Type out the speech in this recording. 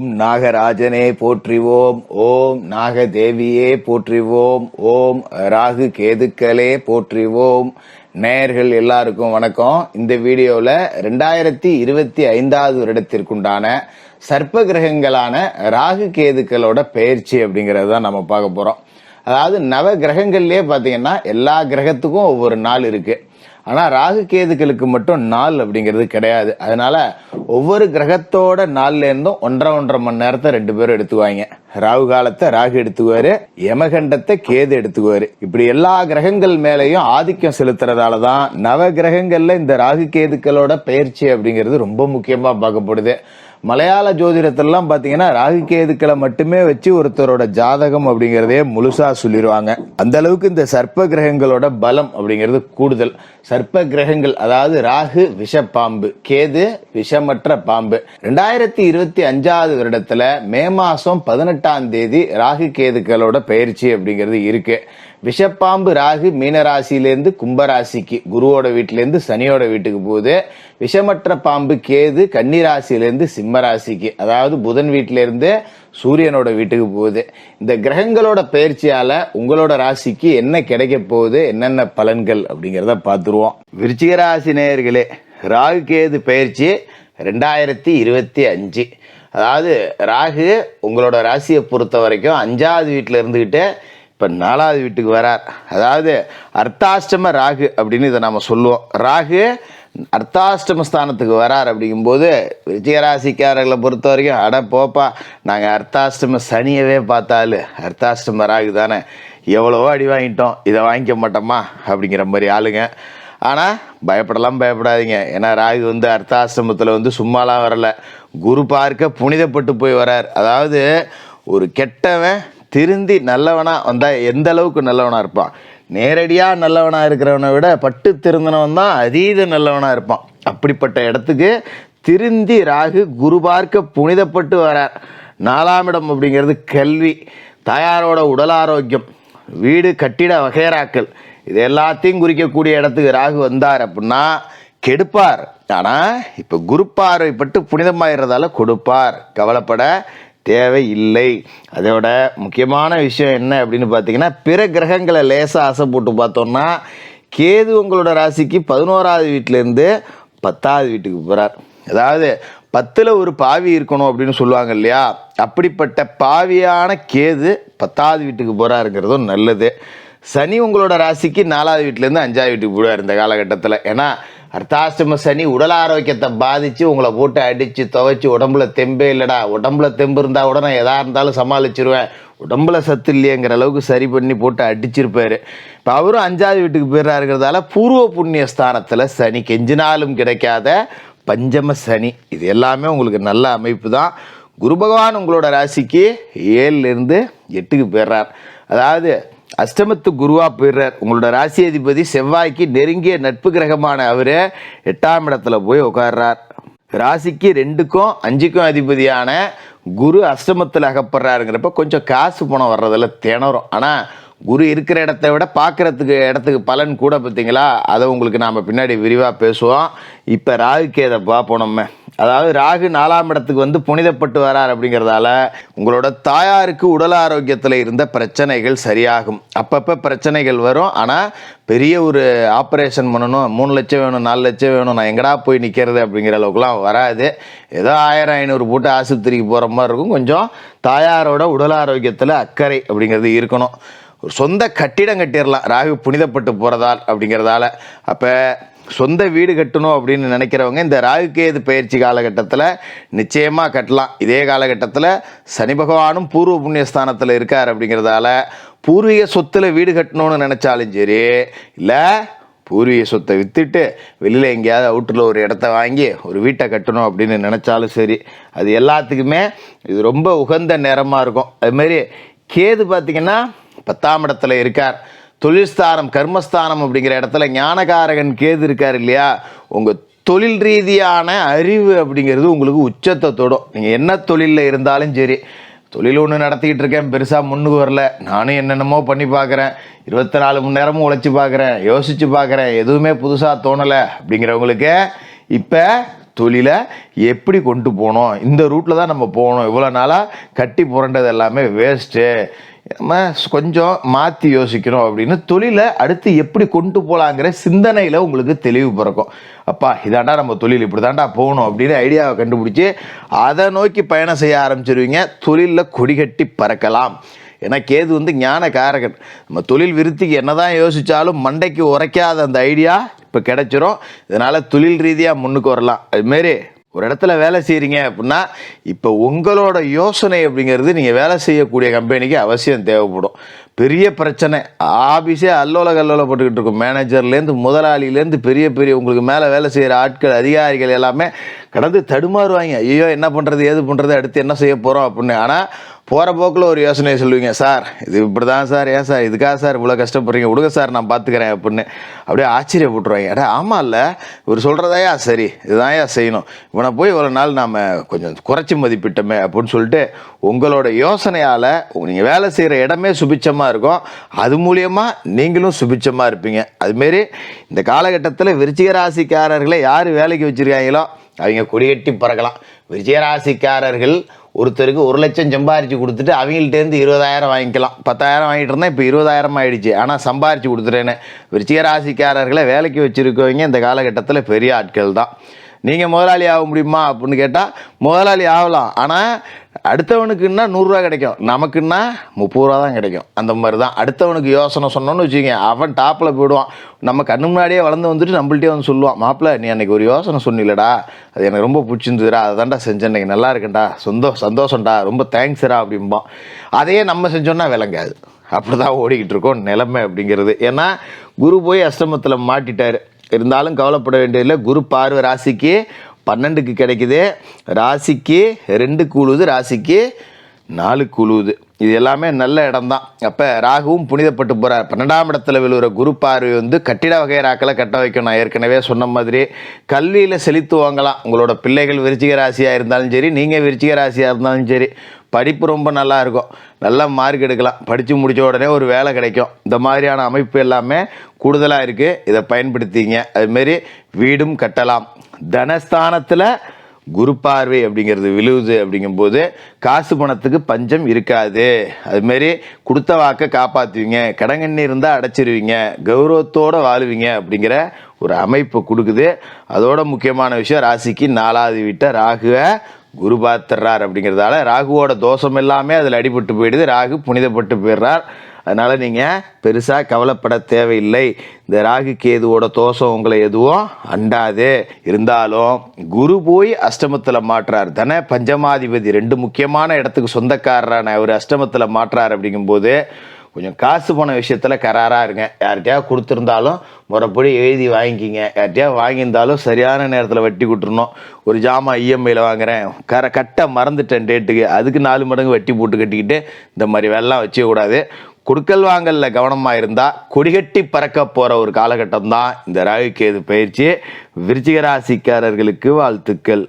ஓம் நாகராஜனே போற்றிவோம், ஓம் நாகதேவியே போற்றிவோம், ஓம் ராகு கேதுக்களே போற்றிவோம். நேயர்கள் எல்லாருக்கும் வணக்கம். இந்த வீடியோல 2025வது வருடத்திற்குண்டான சர்ப்ப கிரகங்களான ராகு கேதுக்களோட பெயர்ச்சி அப்படிங்கறது தான் நம்ம பார்க்க போறோம். அதாவது நவ கிரகங்கள்லயே பாத்தீங்கன்னா எல்லா கிரகத்துக்கும் ஒவ்வொரு நாள் இருக்கு. ஆனா ராகு கேதுக்களுக்கு மட்டும் நாள் அப்படிங்கிறது கிடையாது. அதனால ஒவ்வொரு கிரகத்தோட நாள்ல இருந்தும் 1.5 மணி நேரத்தை 2 பேரும் எடுத்துக்குவாங்க. ராகு காலத்தை ராகு எடுத்துக்குவாரு, யமகண்டத்தை கேது எடுத்துக்குவாரு. இப்படி எல்லா கிரகங்கள் மேலையும் ஆதிக்கம் செலுத்துறதாலதான் நவ கிரகங்கள்ல இந்த ராகு கேதுக்களோட பெயர்ச்சி அப்படிங்கிறது ரொம்ப முக்கியமா பார்க்கப்படுது. மலையாள ஜோதிடத்திலாம் பாத்தீங்கன்னா ராகு கேதுக்களை மட்டுமே வச்சு ஒருத்தரோட ஜாதகம் அப்படிங்கறதே முழுசா சொல்லிடுவாங்க. அந்த அளவுக்கு இந்த சர்ப்ப கிரகங்களோட பலம் அப்படிங்கிறது கூடுதல். சர்ப்ப கிரகங்கள் அதாவது ராகு விஷ பாம்பு, கேது விஷமற்ற பாம்பு. 2025வது வருடத்துல மே மாசம் 18ஆம் தேதி ராகு கேதுக்களோட பெயர்ச்சி அப்படிங்கிறது இருக்கு. விஷப்பாம்பு ராகு மீனராசியிலிருந்து கும்பராசிக்கு, குருவோட வீட்டுல இருந்து சனியோட வீட்டுக்கு போகுது. விஷமற்ற பாம்பு கேது கன்னிராசியிலிருந்து சிம்மராசிக்கு, அதாவது புதன் வீட்டுல இருந்து சூரியனோட வீட்டுக்கு போகுது. இந்த கிரகங்களோட பெயர்ச்சியால உங்களோட ராசிக்கு என்ன கிடைக்க போகுது, என்னென்ன பலன்கள் அப்படிங்கறத பார்த்துருவோம். விருச்சிக ராசி நேயர்களே, ராகு கேது பெயர்ச்சி 2025. அதாவது ராகு உங்களோட ராசியை பொறுத்த வரைக்கும் 5வது வீட்டுல இருந்துகிட்டு இப்ப 4வது வீட்டுக்கு வரார். அதாவது அர்த்தாஷ்டம ராகு அப்படின்னு இதை நாம சொல்லுவோம். ராகு அர்த்தாஷ்டம ஸ்தானத்துக்கு வரார் அப்படிங்கும்போது விருச்சிகராசிக்காரர்களை பொறுத்த வரைக்கும் அட போப்பா, நாங்க அர்த்தாஷ்டம சனியவே பார்த்தாலும் அர்த்தாஷ்டம ராகு தானே, எவ்வளவோ அடி வாங்கிட்டோம், இதை வாங்கிக்க மாட்டோமா அப்படிங்கிற மாதிரி ஆளுங்க. ஆனா பயப்படாதீங்க. ஏன்னா ராகு அர்த்தாஷ்டமத்துல சும்மாலாம் வரல, குரு பார்க்க புனிதப்பட்டு போய் வரார். அதாவது ஒரு கெட்டவன் திருந்தி நல்லவனா வந்தா எந்த அளவுக்கு நல்லவனா இருப்பான், நேரடியா நல்லவனா இருக்கிறவனை விட பட்டு திருந்தினவன் தான் அதீத நல்லவனா இருப்பான். அப்படிப்பட்ட இடத்துக்கு திருந்தி ராகு குரு பார்க்க புனிதப்பட்டு வரார். 4ஆம் இடம் அப்படிங்கிறது கல்வி, தாயாரோட உடல் ஆரோக்கியம், வீடு கட்டிட வகைராக்கள், இது எல்லாத்தையும் குறிக்கக்கூடிய இடத்துக்கு ராகு வந்தார் அப்படின்னா கெடுப்பார். ஆனா இப்ப குரு பார்வைப்பட்டு புனிதமாயிரதால கொடுப்பார், கவலைப்பட தேவை இல்லை. அதோட முக்கியமான விஷயம் என்ன அப்படின்னு பார்த்தீங்கன்னா, பிற கிரகங்களை லேசா ஆசை போட்டு பார்த்தோம்னா கேது உங்களோட ராசிக்கு 11வது வீட்டுல இருந்து 10வது வீட்டுக்கு போறார். அதாவது 10ல் ஒரு பாவி இருக்கணும் அப்படின்னு சொல்லுவாங்க இல்லையா, அப்படிப்பட்ட பாவியான கேது 10வது வீட்டுக்கு போறாருங்கிறதும் நல்லது. சனி உங்களோட ராசிக்கு 4வது வீட்டுல இருந்து 5வது வீட்டுக்கு போடுவார் இந்த காலகட்டத்தில். ஏன்னா அர்த்தாஷ்டம சனி உடல் ஆரோக்கியத்தை பாதிச்சு உங்களை போட்டு அடிச்சு துவைச்சு உடம்புல தெம்பே இல்லடா, உடம்புல தெம்பு இருந்தா கூட நான் எதா இருந்தாலும் சமாளிச்சிருவேன், உடம்புல சத்து இல்லையங்கிற அளவுக்கு சரி பண்ணி போட்டு அடிச்சிருப்பாரு. இப்போ அவரும் 5வது வீட்டுக்கு போயிடுறாருங்கிறதால பூர்வ புண்ணிய ஸ்தானத்துல சனி, கெஞ்சினாலும் கிடைக்காத பஞ்சம சனி, இது எல்லாமே உங்களுக்கு நல்ல அமைப்பு தான். குரு பகவான் உங்களோட ராசிக்கு 7ல் இருந்து 8க்கு போயிடுறார். அதாவது அஷ்டமத்து குருவா போயிடுறார். உங்களோட ராசி அதிபதி செவ்வாய்க்கு நெருங்கிய நட்பு கிரகமான அவரு 8ஆம் இடத்துல போய் உட்கார்றார். ராசிக்கு 2க்கும் 5க்கும் அதிபதியான குரு அஷ்டமத்துல அகப்படுறாருங்கிறப்ப கொஞ்சம் காசு பணம் வர்றதுல திணறும். ஆனா குரு இருக்கிற இடத்த விட பார்க்கறதுக்கு இடத்துக்கு பலன் கூட பார்த்தீங்களா, அதை உங்களுக்கு நாம பின்னாடி விரிவா பேசுவோம். இப்ப ராகு கேதை பார்ப்போம் நம்ம. அதாவது ராகு 4ஆம் இடத்துக்கு புனிதப்பட்டு வரார் அப்படிங்கிறதால உங்களோட தாயாருக்கு உடல் ஆரோக்கியத்தில் இருந்த பிரச்சனைகள் சரியாகும். அப்பப்போ பிரச்சனைகள் வரும். ஆனால் பெரிய ஒரு ஆப்ரேஷன் பண்ணணும், 3 லட்சம் வேணும், 4 லட்சம் வேணும், நான் எங்கடா போய் நிற்கிறது அப்படிங்கிற அளவுக்குலாம் வராது. ஏதோ 1000-500 போட்டு ஆஸ்பத்திரிக்கு போகிற மாதிரி இருக்கும். கொஞ்சம் தாயாரோட உடல் ஆரோக்கியத்தில் அக்கறை அப்படிங்கிறது இருக்கணும். ஒரு சொந்த கட்டிடம் கட்டிடலாம் ராகு புனிதப்பட்டு போகிறதால் அப்படிங்கிறதால. அப்போ சொந்த வீடு கட்டணும் அப்படின்னு நினைக்கிறவங்க இந்த ராகு கேது பயிற்சி காலகட்டத்தில் நிச்சயமா கட்டலாம். இதே காலகட்டத்தில் சனி பகவானும் பூர்வ புண்ணியஸ்தானத்தில் இருக்கார் அப்படிங்கிறதால பூர்வீக சொத்துல வீடு கட்டணும்னு நினைச்சாலும் சரி, இல்லை பூர்வீக சொத்தை வித்துட்டு வெளியில் எங்கேயாவது அவுட்டரில் ஒரு இடத்த வாங்கி ஒரு வீட்டை கட்டணும் அப்படின்னு நினைச்சாலும் சரி, அது எல்லாத்துக்குமே இது ரொம்ப உகந்த நேரமாக இருக்கும். அதுமாரி கேது பார்த்தீங்கன்னா 10ஆம் இடத்துல இருக்கார். தொழில்ஸ்தானம் கர்மஸ்தானம் அப்படிங்கிற இடத்துல ஞானகாரகன் கேது இருக்கார் இல்லையா, உங்க தொழில் ரீதியான அறிவு அப்படிங்கிறது உங்களுக்கு உச்சத்தை தொடும். நீங்க என்ன தொழிலில் இருந்தாலும் சரி, தொழில் ஒன்று நடத்திக்கிட்டு இருக்கேன், பெருசாக முன்னுக்கு வரல, நானும் என்னென்னமோ பண்ணி பார்க்குறேன், 24 மணி நேரமும் உழைச்சி பார்க்குறேன், யோசிச்சு பார்க்குறேன், எதுவுமே புதுசாக தோணலை அப்படிங்கிறவங்களுக்கு இப்போ தொழிலை எப்படி கொண்டு போகணும், இந்த ரூட்டில் தான் நம்ம போகணும், இவ்வளோ நாளாக கட்டி புரண்டது எல்லாமே வேஸ்ட்டு, நம்ம கொஞ்சம் மாற்றி யோசிக்கணும் அப்படின்னு தொழிலை அடுத்து எப்படி கொண்டு போகலாங்கிற சிந்தனையில் உங்களுக்கு தெளிவு பிறக்கும். அப்பா இதாண்டா நம்ம தொழில் இப்படி தாண்டா போகணும் அப்படின்னு ஐடியாவை கண்டுபிடிச்சி அதை நோக்கி பயணம் செய்ய ஆரம்பிச்சிருவீங்க. தொழிலில் கொடிகட்டி பறக்கலாம். ஏன்னா கேது ஞான காரகன். நம்ம தொழில் விருத்திக்கு என்னதான் யோசித்தாலும் மண்டைக்கு உரைக்காத அந்த ஐடியா இப்போ கிடைச்சிரும். இதனால் தொழில் ரீதியாக முன்னுக்கு வரலாம். அதுமாரி ஒரு இடத்துல வேலை செய்கிறீங்க அப்படின்னா இப்போ உங்களோட யோசனை அப்படிங்கிறது நீங்கள் வேலை செய்யக்கூடிய கம்பெனிக்கு அவசியம் தேவைப்படும். பெரிய பிரச்சனை, ஆஃபீஸே கல்லோலப்பட்டுக்கிட்டு இருக்கும். மேனேஜர்லேருந்து முதலாளியிலேருந்து பெரிய பெரிய உங்களுக்கு மேலே வேலை செய்கிற ஆட்கள் அதிகாரிகள் எல்லாமே கடந்து தடுமாறுவாங்க. ஐயோ என்ன பண்ணுறது ஏது பண்ணுறது அடுத்து என்ன செய்ய போகிறோம் அப்படின்னு. ஆனால் போகிற போக்கில் ஒரு யோசனையை சொல்லுவீங்க, சார் இது இப்படி தான் சார், ஏன் சார் இதுக்காக சார் இவ்வளோ கஷ்டப்படுறீங்க, விடுங்க சார் நான் பார்த்துக்கிறேன் அப்படின்னு. அப்படியே ஆச்சரியப்பட்டுருவாங்க. ஏடா ஆமாம் இல்லை இவர் சொல்கிறதாயா சரி, இதுதான்யா செய்யணும், இவனை போய் இவ்வளோ நாள் நாம் கொஞ்சம் குறைச்சி மதிப்பிட்டோமே அப்படின்னு சொல்லிட்டு உங்களோட யோசனையால் நீங்கள் வேலை செய்கிற இடமே சுபிச்சமாக இருக்கும். அது மூலியமாக நீங்களும் சுபிச்சமாக இருப்பீங்க. அதுமாரி இந்த காலகட்டத்தில் விருச்சிக ராசிக்காரர்களை யார் வேலைக்கு வச்சுருக்காங்களோ அவங்க கொடிகட்டி பறக்கலாம். விருச்சிக ராசிக்காரர்கள் ஒருத்தருக்கு 1 லட்சம் சம்பாரித்து கொடுத்துட்டு அவங்கள்ட்டேருந்து 20,000 வாங்கிக்கலாம். 10,000 வாங்கிட்டு இருந்தால் இப்போ 20,000 ஆகிடுச்சு. ஆனால் சம்பாரித்து கொடுத்துட்டேன்னு விருச்சிக ராசிக்காரர்களை வேலைக்கு வச்சுருக்கவங்க இந்த காலகட்டத்தில் பெரிய ஆட்கள் தான். நீங்கள் முதலாளி ஆக முடியுமா அப்படின்னு கேட்டால் முதலாளி ஆகலாம். ஆனால் அடுத்தவனுக்குன்னா 100 ரூபா கிடைக்கும், நமக்குன்னா 30 ரூபா தான் கிடைக்கும். அந்த மாதிரி தான் அடுத்தவனுக்கு யோசனை சொன்னோன்னு வச்சுக்கோங்க, அவன் டாப்பில் போயிடுவான். நம்ம கண்ணு முன்னாடியே வளர்ந்து வந்துட்டு நம்மள்ட்டே வந்து சொல்லுவான், மாப்பிள்ள நீ அன்றைக்கி ஒரு யோசனை சொன்னில்லடா, அது எனக்கு ரொம்ப பிடிச்சிருந்துடா, அதை தான்டா செஞ்சேன், இன்றைக்கி நல்லா இருக்கேன்டா, சந்தோஷம்டா, ரொம்ப தேங்க்ஸ்ரா அப்படிம்பான். அதையே நம்ம செஞ்சோன்னா விளங்காது. அப்படி தான் ஓடிக்கிட்டு இருக்கோம் நிலைமை அப்படிங்கிறது. ஏன்னா குரு போய் அஷ்டமத்தில் மாட்டிட்டார். இருந்தாலும் கவலைப்பட வேண்டியதில்லை. குரு பார்வை ராசிக்கு 12க்கு கிடைக்குது, ராசிக்கு 2 கூழுது, ராசிக்கு 4 கூழுது. இது எல்லாமே நல்ல இடம்தான். அப்போ ராகுவும் புனிதப்பட்டு போகிறார். 12ஆம் இடத்துல விழுகிற குரு பார்வை கட்டிட வகைராக்களை கட்ட வைக்கும். நான் ஏற்கனவே சொன்ன மாதிரி கல்வியில் செழித்து வாங்கலாம். உங்களோட பிள்ளைகள் விருச்சிக ராசியாக இருந்தாலும் சரி, நீங்கள் விருச்சிக ராசியாக இருந்தாலும் சரி, படிப்பு ரொம்ப நல்லா இருக்கும், நல்ல மார்க் எடுக்கலாம், படித்து முடித்த உடனே ஒரு வேலை கிடைக்கும். இந்த மாதிரியான அமைப்பு எல்லாமே கூடுதலாக இருக்குது. இதை பயன்படுத்திங்க. அதுமாரி வீடும் கட்டலாம். தனஸ்தானத்தில் குரு பார்வை அப்படிங்கிறது விழுவுது. அப்படிங்கும்போது காசு பணத்துக்கு பஞ்சம் இருக்காது. அதுமாரி கொடுத்த வாக்கை காப்பாற்றுவீங்க, கடங்கண்ணி இருந்தால் அடைச்சிருவீங்க, கௌரவத்தோடு வாழுவீங்க அப்படிங்கிற ஒரு அமைப்பு கொடுக்குது. அதோட முக்கியமான விஷயம், ராசிக்கு 4வது வீட்டை ராகுவை குரு பார்த்துறார். அப்படிங்கிறதால ராகுவோட தோஷம் எல்லாமே அதில் அடிபட்டு போயிடுது. ராகு புனிதப்பட்டு போயிடுறார். அதனால் நீங்கள் பெருசாக கவலைப்பட தேவையில்லை. இந்த ராகு கேதுவோட தோஷம் உங்களை எதுவும் அண்டாது. இருந்தாலும் குரு போய் அஷ்டமத்தில் மாற்றார். தன பஞ்சமாதிபதி 2 முக்கியமான இடத்துக்கு சொந்தக்காரரான ஒரு அஷ்டமத்தில் மாற்றார். அப்படிங்கும்போது கொஞ்சம் காசு போன விஷயத்தில் கராராக இருங்க. யார்கிட்டயாவது கொடுத்துருந்தாலும் முறைப்படி எழுதி வாங்கிக்கிங்க. யார்கிட்டயாவது வாங்கியிருந்தாலும் சரியான நேரத்தில் வட்டி கொடுத்துடணும். ஒரு ஜாமான் இஎம்ஐயில் வாங்குகிறேன், கட்ட மறந்துட்டேன் டேட்டுக்கு, அதுக்கு 4 மடங்கு வட்டி போட்டு கட்டிக்கிட்டு இந்த மாதிரி வெள்ளம் வச்சுக்கூடாது. கொடுக்கல் வாங்கல்ல கவனமாக இருந்தால் கொடிகட்டி பறக்க போகிற ஒரு காலகட்டம் தான் இந்த ராகு கேது பயிற்சி. விருச்சிக ராசிக்காரர்களுக்கு வாழ்த்துக்கள்.